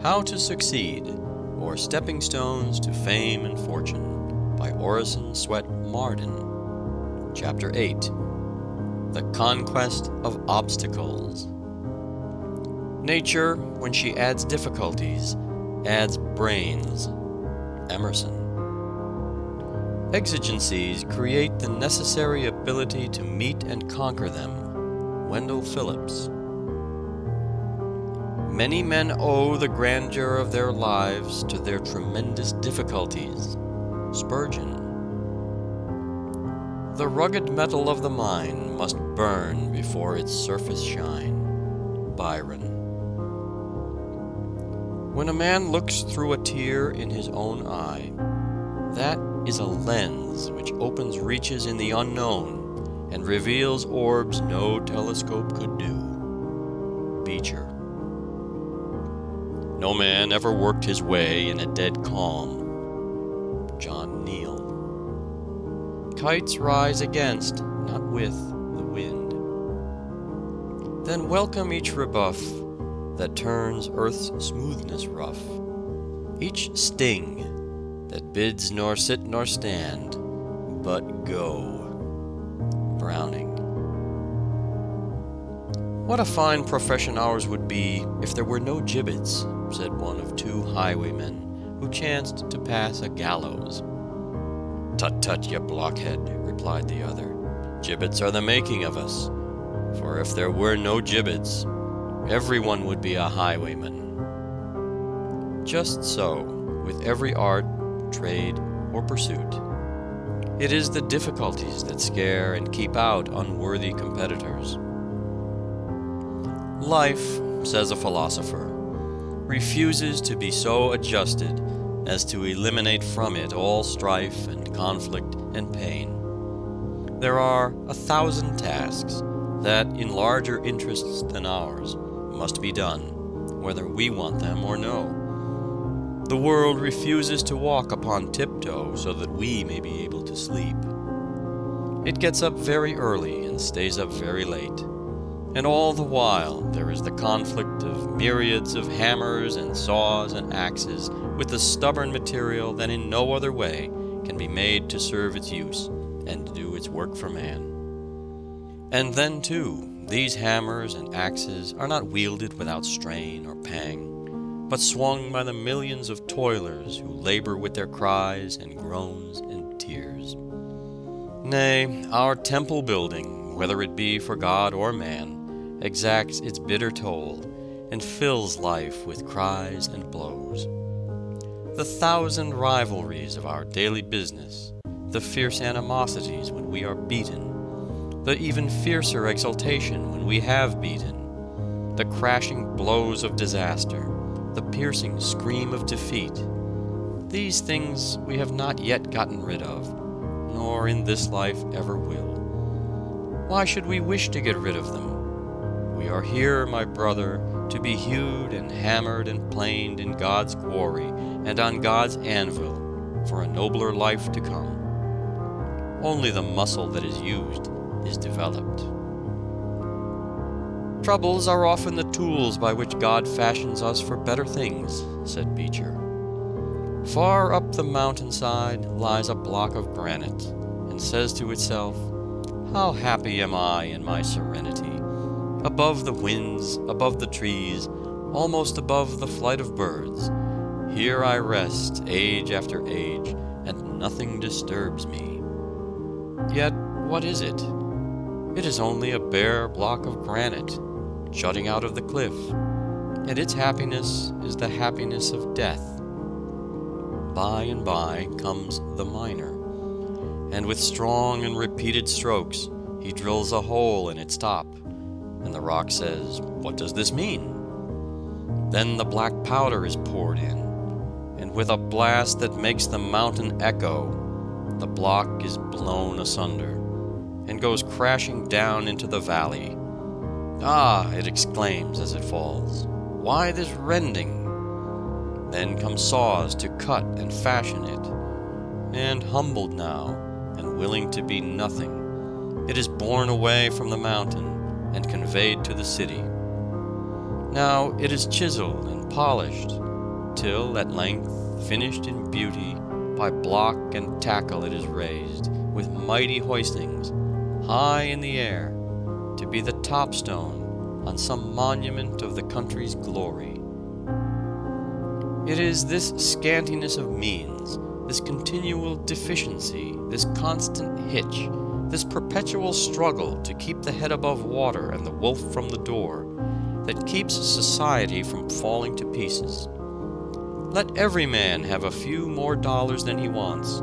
How to Succeed, or Stepping Stones to Fame and Fortune, by Orison Swett Marden. Chapter 8. The Conquest of Obstacles. Nature, when she adds difficulties, adds brains. Emerson. Exigencies create the necessary ability to meet and conquer them. Wendell Phillips. Many men owe the grandeur of their lives to their tremendous difficulties. Spurgeon. The rugged metal of the mind must burn before its surface shine. Byron. When a man looks through a tear in his own eye, that is a lens which opens reaches in the unknown and reveals orbs no telescope could do. Beecher. No man ever worked his way in a dead calm. John Neal. Kites rise against, not with, the wind. Then welcome each rebuff that turns earth's smoothness rough, each sting that bids nor sit nor stand, but go. Browning. What a fine profession ours would be if there were no gibbets, said one of two highwaymen who chanced to pass a gallows. Tut tut, ye blockhead, replied the other. Gibbets are the making of us, for if there were no gibbets, everyone would be a highwayman. Just so, with every art, trade, or pursuit. It is the difficulties that scare and keep out unworthy competitors. Life, says a philosopher, refuses to be so adjusted as to eliminate from it all strife and conflict and pain. There are 1,000 tasks that, in larger interests than ours, must be done, whether we want them or no. The world refuses to walk upon tiptoe so that we may be able to sleep. It gets up very early and stays up very late. And all the while there is the conflict of myriads of hammers and saws and axes with the stubborn material that in no other way can be made to serve its use and do its work for man. And then, too, these hammers and axes are not wielded without strain or pang, but swung by the millions of toilers who labor with their cries and groans and tears. Nay, our temple building, whether it be for God or man, exacts its bitter toll and fills life with cries and blows. The 1,000 rivalries of our daily business, the fierce animosities when we are beaten, the even fiercer exultation when we have beaten, the crashing blows of disaster, the piercing scream of defeat, these things we have not yet gotten rid of, nor in this life ever will. Why should we wish to get rid of them? We are here, my brother, to be hewed and hammered and planed in God's quarry and on God's anvil for a nobler life to come. Only the muscle that is used is developed. Troubles are often the tools by which God fashions us for better things, said Beecher. Far up the mountainside lies a block of granite, and says to itself, "How happy am I in my serenity! Above the winds, above the trees, almost above the flight of birds, here I rest age after age, and nothing disturbs me." Yet, what is it? It is only a bare block of granite, jutting out of the cliff, and its happiness is the happiness of death. By and by comes the miner, and with strong and repeated strokes he drills a hole in its top, and the rock says, "What does this mean?" Then the black powder is poured in, and with a blast that makes the mountain echo, the block is blown asunder, and goes crashing down into the valley. "Ah!" it exclaims as it falls, "why this rending?" Then come saws to cut and fashion it, and humbled now, and willing to be nothing, it is borne away from the mountain and conveyed to the city. Now it is chiseled and polished, until at length, finished in beauty, by block and tackle it is raised, with mighty hoistings, high in the air, to be the topstone on some monument of the country's glory. It is this scantiness of means, this continual deficiency, this constant hitch, this perpetual struggle to keep the head above water and the wolf from the door, that keeps society from falling to pieces. Let every man have a few more dollars than he wants,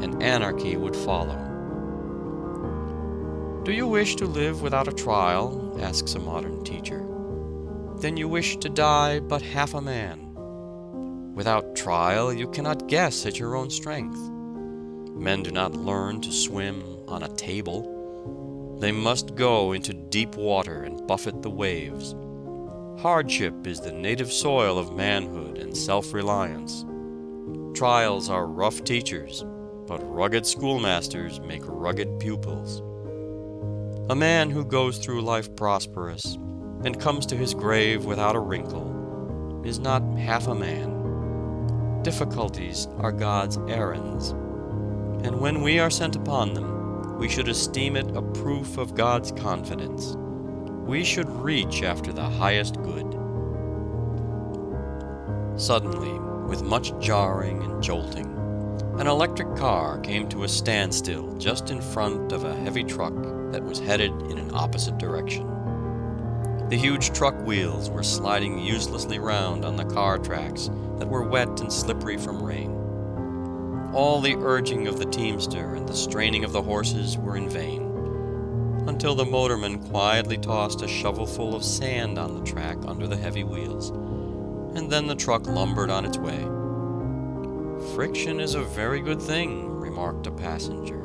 and anarchy would follow. "Do you wish to live without a trial?" asks a modern teacher. "Then you wish to die but half a man. Without trial you cannot guess at your own strength. Men do not learn to swim on a table. They must go into deep water and buffet the waves. Hardship is the native soil of manhood and self-reliance. Trials are rough teachers, but rugged schoolmasters make rugged pupils. A man who goes through life prosperous and comes to his grave without a wrinkle is not half a man. Difficulties are God's errands, and when we are sent upon them, we should esteem it a proof of God's confidence. We should reach after the highest good." Suddenly, with much jarring and jolting, an electric car came to a standstill just in front of a heavy truck that was headed in an opposite direction. The huge truck wheels were sliding uselessly round on the car tracks that were wet and slippery from rain. All the urging of the teamster and the straining of the horses were in vain, until the motorman quietly tossed a shovelful of sand on the track under the heavy wheels, and then the truck lumbered on its way. "Friction is a very good thing," remarked a passenger.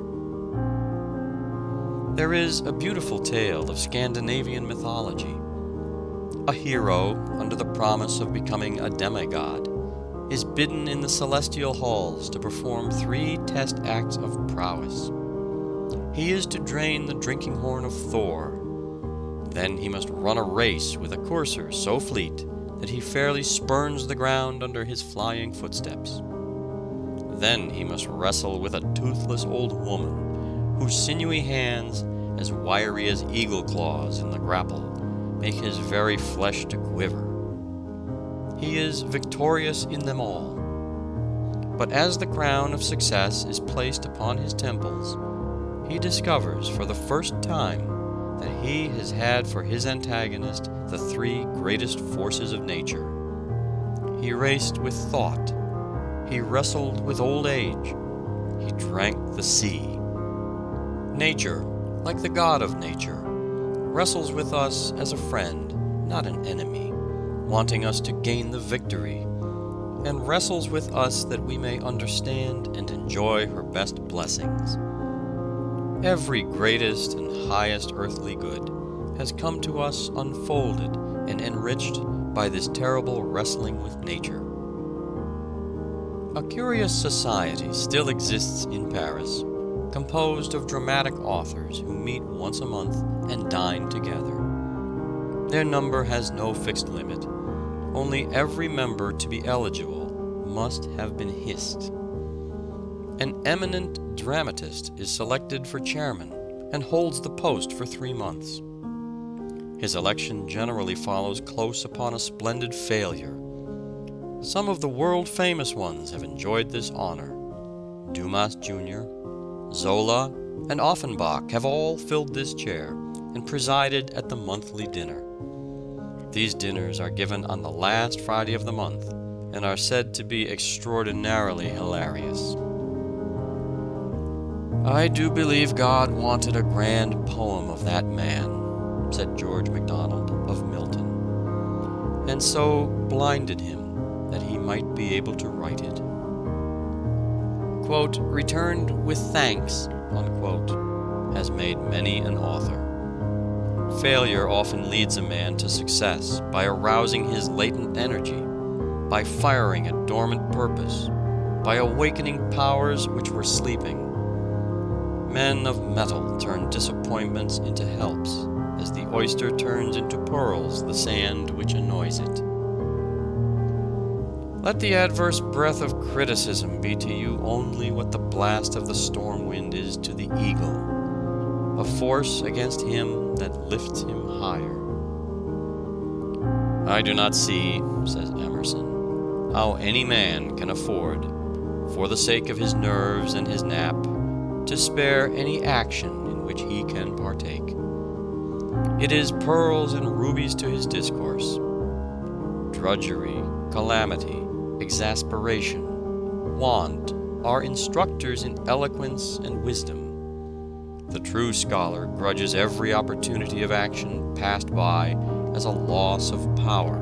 There is a beautiful tale of Scandinavian mythology. A hero, under the promise of becoming a demigod, is bidden in the celestial halls to perform 3 test acts of prowess. He is to drain the drinking horn of Thor. Then he must run a race with a courser so fleet that he fairly spurns the ground under his flying footsteps. Then he must wrestle with a toothless old woman, whose sinewy hands, as wiry as eagle claws in the grapple, make his very flesh to quiver. He is victorious in them all. But as the crown of success is placed upon his temples, he discovers for the first time that he has had for his antagonist the 3 greatest forces of nature. He raced with thought. He wrestled with old age. He drank the sea. Nature, like the God of nature, wrestles with us as a friend, not an enemy, wanting us to gain the victory, and wrestles with us that we may understand and enjoy her best blessings. Every greatest and highest earthly good has come to us unfolded and enriched by this terrible wrestling with nature. A curious society still exists in Paris, composed of dramatic authors who meet once a month and dine together. Their number has no fixed limit. Only every member to be eligible must have been hissed. An eminent dramatist is selected for chairman and holds the post for 3 months. His election generally follows close upon a splendid failure. Some of the world-famous ones have enjoyed this honor. Dumas Jr., Zola, and Offenbach have all filled this chair and presided at the monthly dinner. These dinners are given on the last Friday of the month and are said to be extraordinarily hilarious. "I do believe God wanted a grand poem of that man," said George MacDonald of Milton, "and so blinded him that he might be able to write it." Quote, "returned with thanks," unquote, has made many an author. Failure often leads a man to success by arousing his latent energy, by firing a dormant purpose, by awakening powers which were sleeping. Men of metal turn disappointments into helps, as the oyster turns into pearls the sand which annoys it. Let the adverse breath of criticism be to you only what the blast of the storm wind is to the eagle, a force against him that lifts him higher. I do not see, says Emerson, how any man can afford, for the sake of his nerves and his nap, to spare any action in which he can partake. It is pearls and rubies to his discourse. Drudgery, calamity, exasperation, want are instructors in eloquence and wisdom. The true scholar grudges every opportunity of action passed by as a loss of power.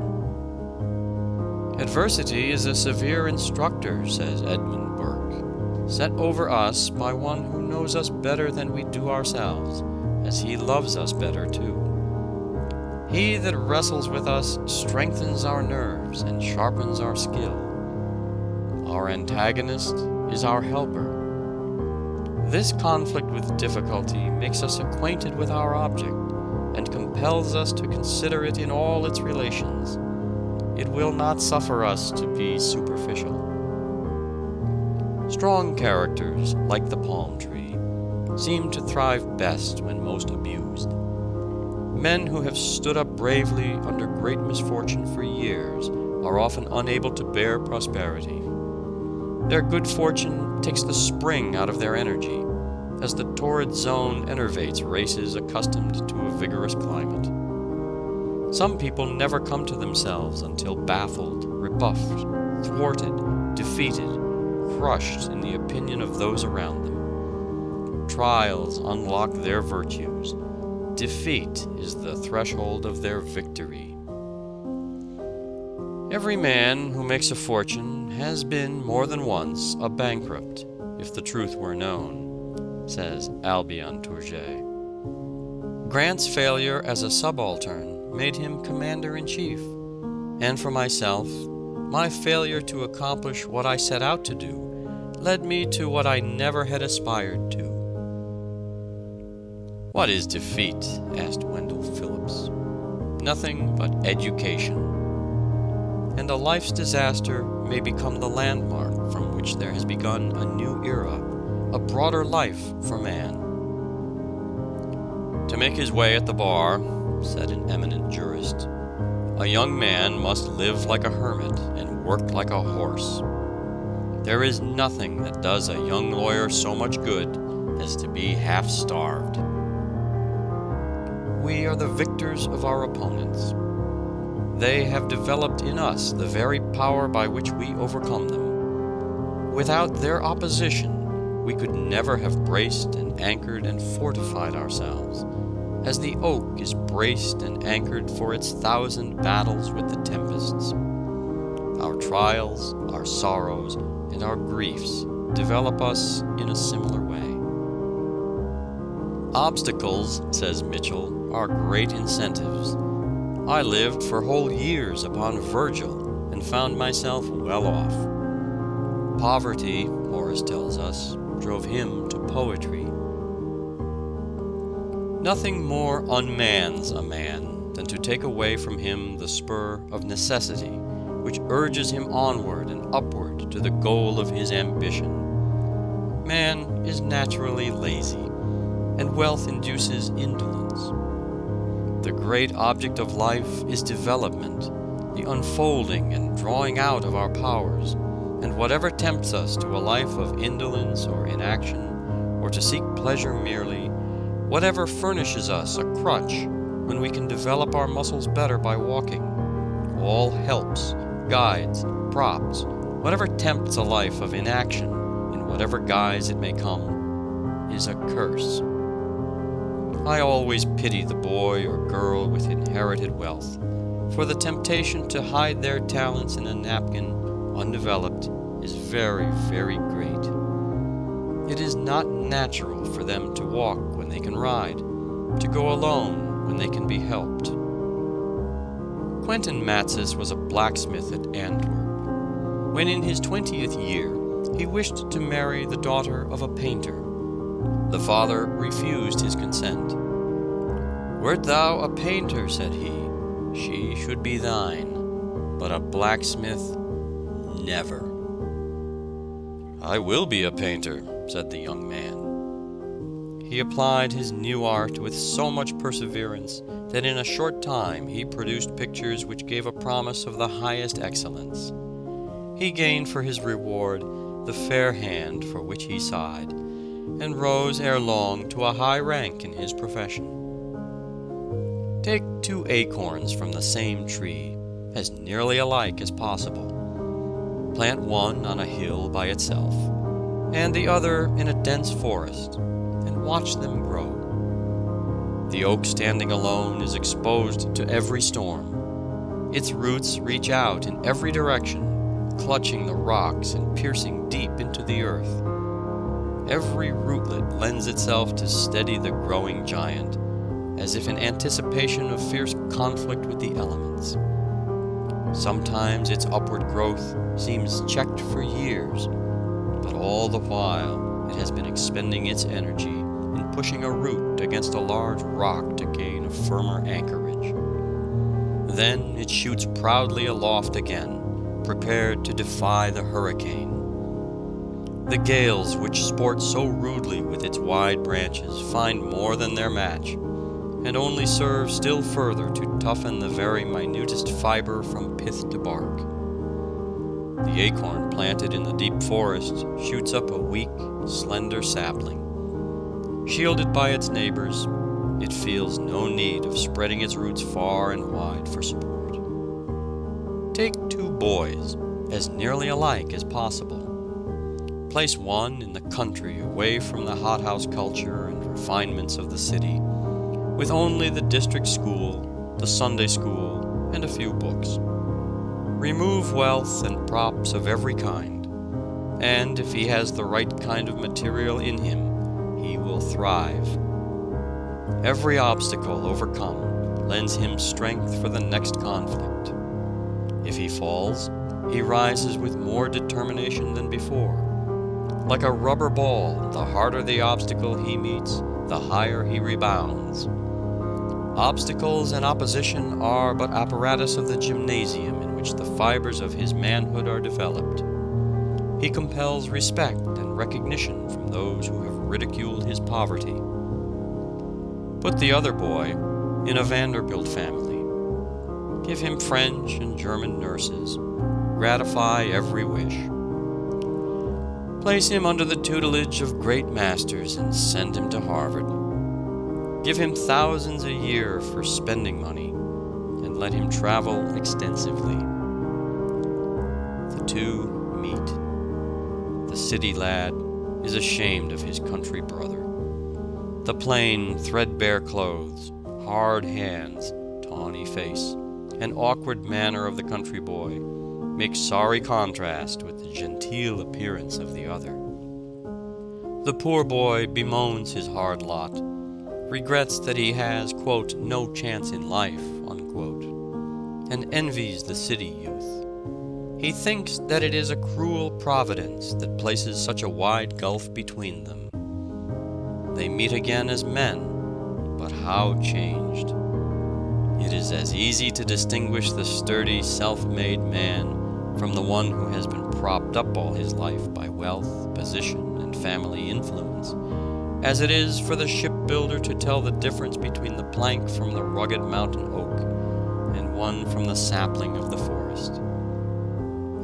Adversity is a severe instructor, says Edmund Burke, set over us by one who knows us better than we do ourselves, as he loves us better too. He that wrestles with us strengthens our nerves and sharpens our skill. Our antagonist is our helper. This conflict with difficulty makes us acquainted with our object and compels us to consider it in all its relations. It will not suffer us to be superficial. Strong characters, like the palm tree, seem to thrive best when most abused. Men who have stood up bravely under great misfortune for years are often unable to bear prosperity. Their good fortune takes the spring out of their energy, as the torrid zone enervates races accustomed to a vigorous climate. Some people never come to themselves until baffled, rebuffed, thwarted, defeated, crushed in the opinion of those around them. Trials unlock their virtues. Defeat is the threshold of their victory. Every man who makes a fortune has been more than once a bankrupt, if the truth were known, says Albion Tourget. Grant's failure as a subaltern made him commander-in-chief, and for myself, my failure to accomplish what I set out to do led me to what I never had aspired to. What is defeat? Asked Wendell Phillips. Nothing but education. And a life's disaster may become the landmark from which there has begun a new era, a broader life for man. To make his way at the bar, said an eminent jurist, a young man must live like a hermit and work like a horse. There is nothing that does a young lawyer so much good as to be half-starved. We are the victors of our opponents. They have developed in us the very power by which we overcome them. Without their opposition, we could never have braced and anchored and fortified ourselves, as the oak is braced and anchored for its 1,000 battles with the tempests. Our trials, our sorrows, and our griefs develop us in a similar way. Obstacles, says Mitchell, are great incentives. I lived for whole years upon Virgil and found myself well off. Poverty, Horace tells us, drove him to poetry. Nothing more unmans a man than to take away from him the spur of necessity, which urges him onward and upward to the goal of his ambition. Man is naturally lazy, and wealth induces indolence. The great object of life is development, the unfolding and drawing out of our powers, and whatever tempts us to a life of indolence or inaction, or to seek pleasure merely, whatever furnishes us a crutch when we can develop our muscles better by walking, all helps, guides, props, whatever tempts a life of inaction, in whatever guise it may come, is a curse. I always pity the boy or girl with inherited wealth, for the temptation to hide their talents in a napkin, undeveloped, is very, very great. It is not natural for them to walk when they can ride, to go alone when they can be helped. Quentin Matsys was a blacksmith at Antwerp. When in his 20th year, he wished to marry the daughter of a painter. The father refused his consent. "Wert thou a painter," said he, "she should be thine, but a blacksmith, Never." "I will be a painter," said the young man. He applied his new art with so much perseverance that in a short time he produced pictures which gave a promise of the highest excellence. He gained for his reward the fair hand for which he sighed, and rose ere long to a high rank in his profession. Take 2 acorns from the same tree, as nearly alike as possible. Plant one on a hill by itself, and the other in a dense forest, and watch them grow. The oak standing alone is exposed to every storm. Its roots reach out in every direction, clutching the rocks and piercing deep into the earth. Every rootlet lends itself to steady the growing giant, as if in anticipation of fierce conflict with the elements. Sometimes its upward growth seems checked for years, but all the while it has been expending its energy in pushing a root against a large rock to gain a firmer anchorage. Then it shoots proudly aloft again, prepared to defy the hurricane. The gales which sport so rudely with its wide branches find more than their match, and only serve still further to toughen the very minutest fiber from pith to bark. The acorn planted in the deep forest shoots up a weak, slender sapling. Shielded by its neighbors, it feels no need of spreading its roots far and wide for support. Take 2 boys, as nearly alike as possible. Place one in the country away from the hothouse culture and refinements of the city, with only the district school, the Sunday school, and a few books. Remove wealth and props of every kind, and if he has the right kind of material in him, he will thrive. Every obstacle overcome lends him strength for the next conflict. If he falls, he rises with more determination than before. Like a rubber ball, the harder the obstacle he meets, the higher he rebounds. Obstacles and opposition are but apparatus of the gymnasium in which the fibers of his manhood are developed. He compels respect and recognition from those who have ridiculed his poverty. Put the other boy in a Vanderbilt family. Give him French and German nurses. Gratify every wish. Place him under the tutelage of great masters and send him to Harvard. Give him thousands a year for spending money, and let him travel extensively. The 2 meet. The city lad is ashamed of his country brother. The plain, threadbare clothes, hard hands, tawny face, and awkward manner of the country boy make sorry contrast with the genteel appearance of the other. The poor boy bemoans his hard lot, regrets that he has, quote, "no chance in life," unquote, and envies the city youth. He thinks that it is a cruel providence that places such a wide gulf between them. They meet again as men, but how changed! It is as easy to distinguish the sturdy, self-made man from the one who has been propped up all his life by wealth, position, and family influence, as it is for the shipbuilder to tell the difference between the plank from the rugged mountain oak and one from the sapling of the forest.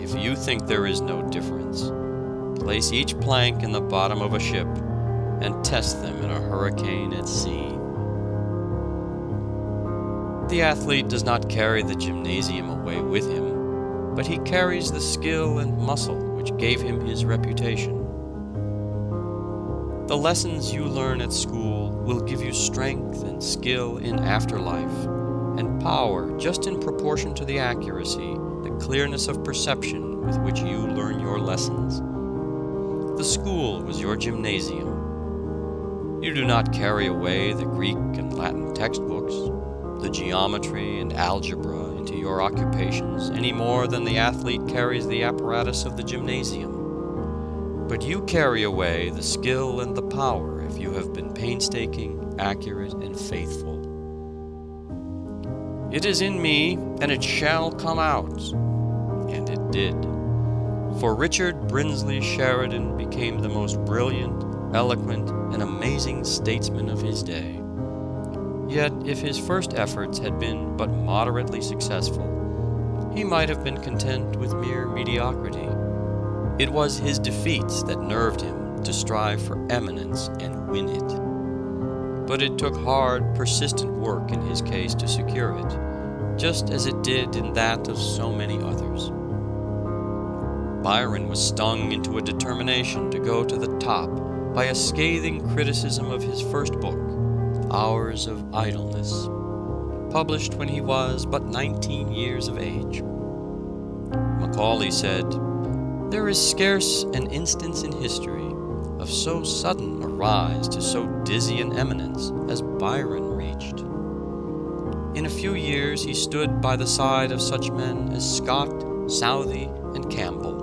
If you think there is no difference, place each plank in the bottom of a ship and test them in a hurricane at sea. The athlete does not carry the gymnasium away with him, but he carries the skill and muscle which gave him his reputation. The lessons you learn at school will give you strength and skill in afterlife, and power just in proportion to the accuracy, the clearness of perception with which you learn your lessons. The school was your gymnasium. You do not carry away the Greek and Latin textbooks, the geometry and algebra into your occupations any more than the athlete carries the apparatus of the gymnasium. But you carry away the skill and the power if you have been painstaking, accurate, and faithful. It is in me, and it shall come out. And it did. For Richard Brinsley Sheridan became the most brilliant, eloquent, and amazing statesman of his day. Yet, if his first efforts had been but moderately successful, he might have been content with mere mediocrity. It was his defeats that nerved him to strive for eminence and win it. But it took hard, persistent work in his case to secure it, just as it did in that of so many others. Byron was stung into a determination to go to the top by a scathing criticism of his first book, Hours of Idleness, published when he was but 19 years of age. Macaulay said, "There is scarce an instance in history of so sudden a rise to so dizzy an eminence as Byron reached. In a few years he stood by the side of such men as Scott, Southey, and Campbell.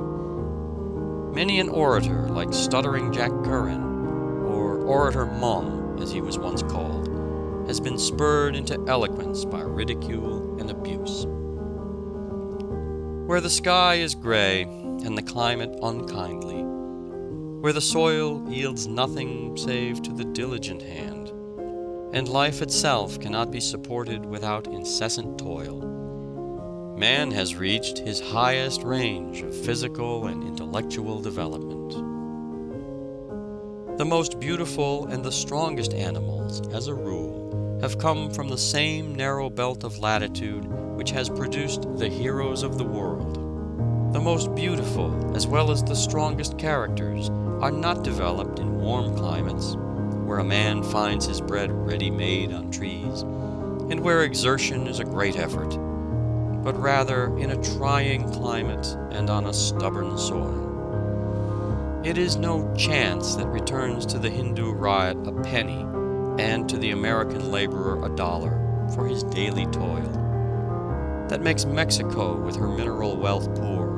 Many an orator like Stuttering Jack Curran, or Orator Mum, as he was once called, has been spurred into eloquence by ridicule and abuse. Where the sky is gray and the climate unkindly, where the soil yields nothing save to the diligent hand, and life itself cannot be supported without incessant toil, man has reached his highest range of physical and intellectual development. The most beautiful and the strongest animals, as a rule, have come from the same narrow belt of latitude which has produced the heroes of the world. The most beautiful, as well as the strongest characters, are not developed in warm climates, where a man finds his bread ready-made on trees, and where exertion is a great effort, but rather in a trying climate and on a stubborn soil. It is no chance that returns to the Hindu ryot a penny, and to the American laborer $1 for his daily toil, that makes Mexico with her mineral wealth poor,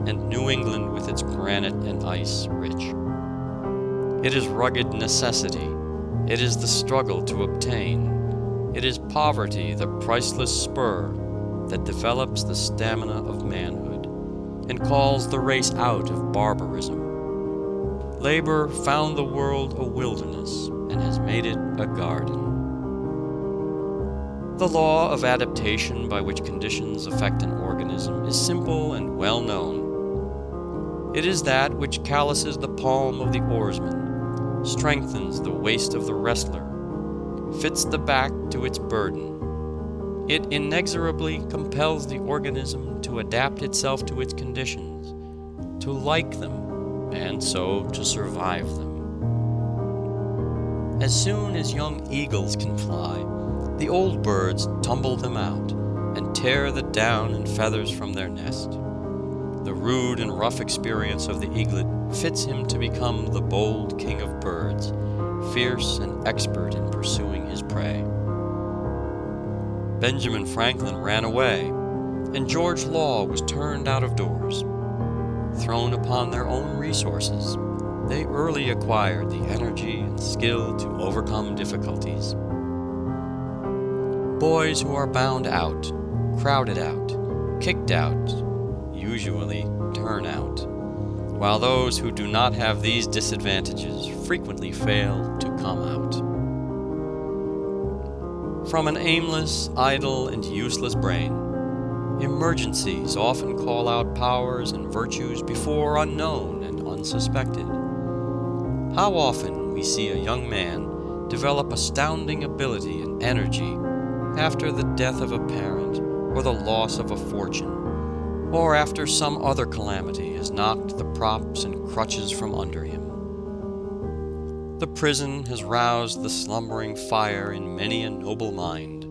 and New England with its granite and ice rich. It is rugged necessity, it is the struggle to obtain, it is poverty, the priceless spur, that develops the stamina of manhood, and calls the race out of barbarism. Labor found the world a wilderness, and has made it a garden. The law of adaptation by which conditions affect an organism is simple and well known. It is that which calluses the palm of the oarsman, strengthens the waist of the wrestler, fits the back to its burden. It inexorably compels the organism to adapt itself to its conditions, to like them, and so to survive them. As soon as young eagles can fly, the old birds tumble them out and tear the down and feathers from their nest. The rude and rough experience of the eaglet fits him to become the bold king of birds, fierce and expert in pursuing his prey. Benjamin Franklin ran away, and George Law was turned out of doors. Thrown upon their own resources, they early acquired the energy and skill to overcome difficulties. Boys who are bound out, crowded out, kicked out, usually turn out, while those who do not have these disadvantages frequently fail to come out. From an aimless, idle, and useless brain, emergencies often call out powers and virtues before unknown and unsuspected. How often we see a young man develop astounding ability and energy after the death of a parent or the loss of a fortune, or after some other calamity has knocked the props and crutches from under him. The prison has roused the slumbering fire in many a noble mind.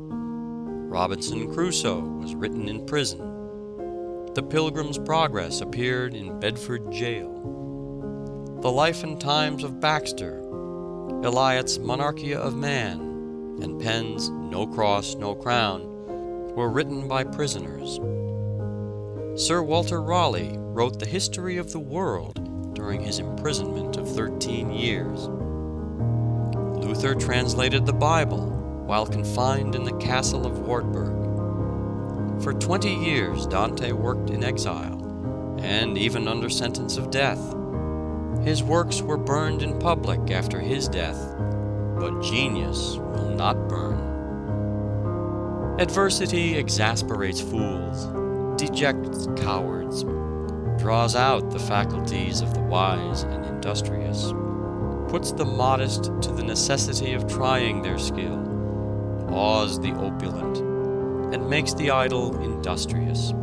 Robinson Crusoe was written in prison. The Pilgrim's Progress appeared in Bedford jail. The Life and Times of Baxter, Eliot's Monarchia of Man, and Penn's No Cross, No Crown were written by prisoners. Sir Walter Raleigh wrote the history of the world during his imprisonment of 13 years. Luther translated the Bible while confined in the castle of Wartburg. For 20 years Dante worked in exile, and even under sentence of death. His works were burned in public after his death, but genius will not burn. Adversity exasperates fools, dejects cowards, draws out the faculties of the wise and industrious, puts the modest to the necessity of trying their skill, awes the opulent, and makes the idle industrious.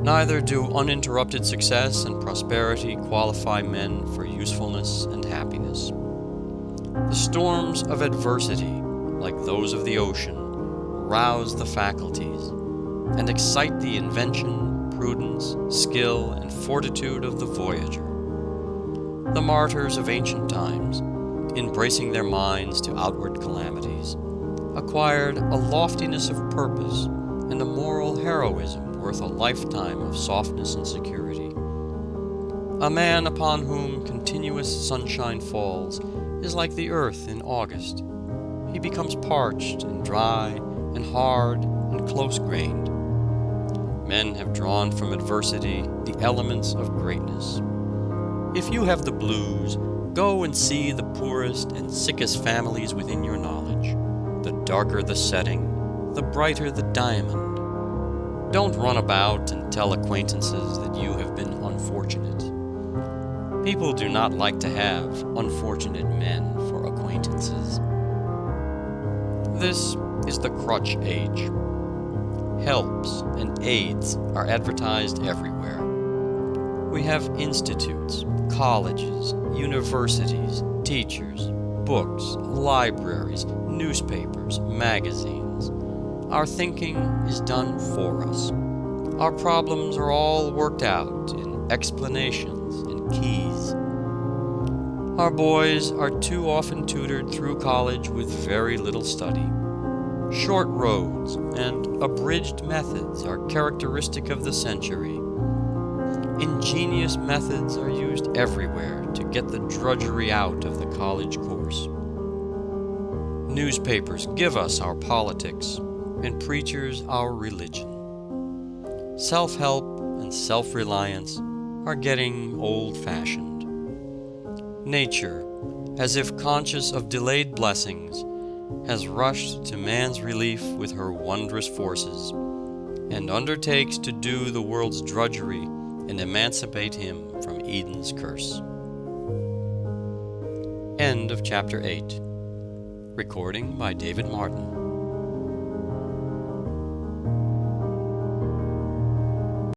Neither do uninterrupted success and prosperity qualify men for usefulness and happiness. The storms of adversity, like those of the ocean, rouse the faculties, and excite the invention, prudence, skill, and fortitude of the voyager. The martyrs of ancient times, in bracing their minds to outward calamities, acquired a loftiness of purpose and a moral heroism worth a lifetime of softness and security. A man upon whom continuous sunshine falls is like the earth in August. He becomes parched and dry and hard and close-grained. Men have drawn from adversity the elements of greatness. If you have the blues, go and see the poorest and sickest families within your knowledge. The darker the setting, the brighter the diamond. Don't run about and tell acquaintances that you have been unfortunate. People do not like to have unfortunate men for acquaintances. This is the crutch age. Helps and aids are advertised everywhere. We have institutes, colleges, universities, teachers, books, libraries, newspapers, magazines. Our thinking is done for us. Our problems are all worked out in explanations and keys. Our boys are too often tutored through college with very little study. Short roads and abridged methods are characteristic of the century. Ingenious methods are used everywhere to get the drudgery out of the college course. Newspapers give us our politics, and preachers our religion. Self-help and self-reliance are getting old-fashioned. Nature, as if conscious of delayed blessings, has rushed to man's relief with her wondrous forces, and undertakes to do the world's drudgery and emancipate him from Eden's curse. End of chapter 8. Recording by David Marden.